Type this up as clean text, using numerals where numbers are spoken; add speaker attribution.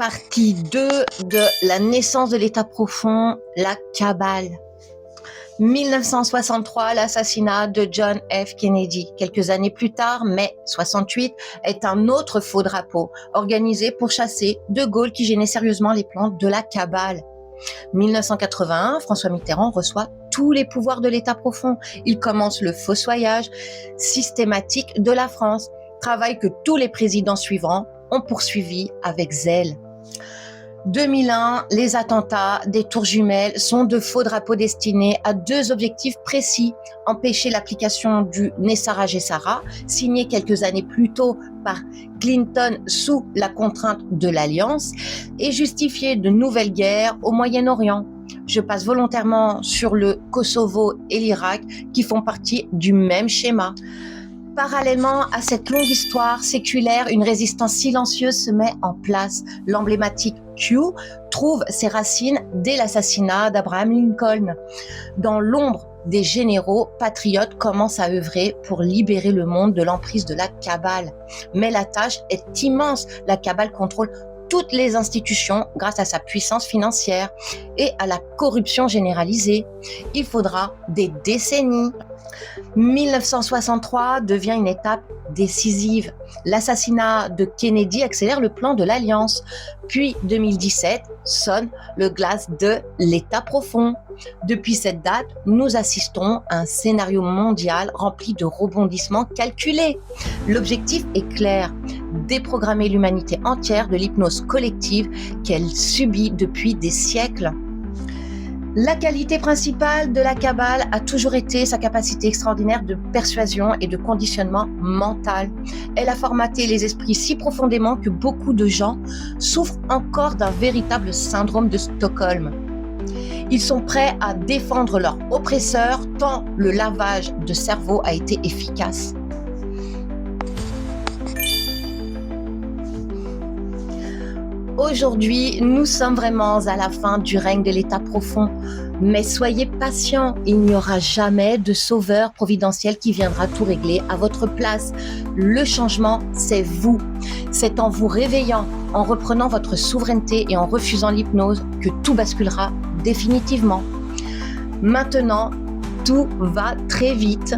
Speaker 1: Partie 2 de la naissance de l'État profond, la cabale. 1963, l'assassinat de John F. Kennedy. Quelques années plus tard, mai 68, est un autre faux drapeau organisé pour chasser De Gaulle qui gênait sérieusement les plans de la cabale. 1981, François Mitterrand reçoit tous les pouvoirs de l'État profond. Il commence le fossoyage systématique de la France, travail que tous les présidents suivants ont poursuivi avec zèle. 2001, les attentats des tours jumelles sont de faux drapeaux destinés à deux objectifs précis: empêcher l'application du Nessara Gessara, signé quelques années plus tôt par Clinton sous la contrainte de l'Alliance, et justifier de nouvelles guerres au Moyen-Orient. Je passe volontairement sur le Kosovo et l'Irak qui font partie du même schéma. Parallèlement à cette longue histoire séculaire, une résistance silencieuse se met en place. L'emblématique Q trouve ses racines dès l'assassinat d'Abraham Lincoln. Dans l'ombre des généraux, patriotes commencent à œuvrer pour libérer le monde de l'emprise de la cabale. Mais la tâche est immense. La cabale contrôle toutes les institutions grâce à sa puissance financière et à la corruption généralisée. Il faudra des décennies. 1963 devient une étape décisive. L'assassinat de Kennedy accélère le plan de l'Alliance. Puis 2017 sonne le glas de l'État profond. Depuis cette date, nous assistons à un scénario mondial rempli de rebondissements calculés. L'objectif est clair: déprogrammer l'humanité entière de l'hypnose collective qu'elle subit depuis des siècles. La qualité principale de la cabale a toujours été sa capacité extraordinaire de persuasion et de conditionnement mental. Elle a formaté les esprits si profondément que beaucoup de gens souffrent encore d'un véritable syndrome de Stockholm. Ils sont prêts à défendre leur oppresseur tant le lavage de cerveau a été efficace. Aujourd'hui, nous sommes vraiment à la fin du règne de l'État profond. Mais soyez patients, il n'y aura jamais de sauveur providentiel qui viendra tout régler à votre place. Le changement, c'est vous. C'est en vous réveillant, en reprenant votre souveraineté et en refusant l'hypnose que tout basculera définitivement. Maintenant, tout va très vite.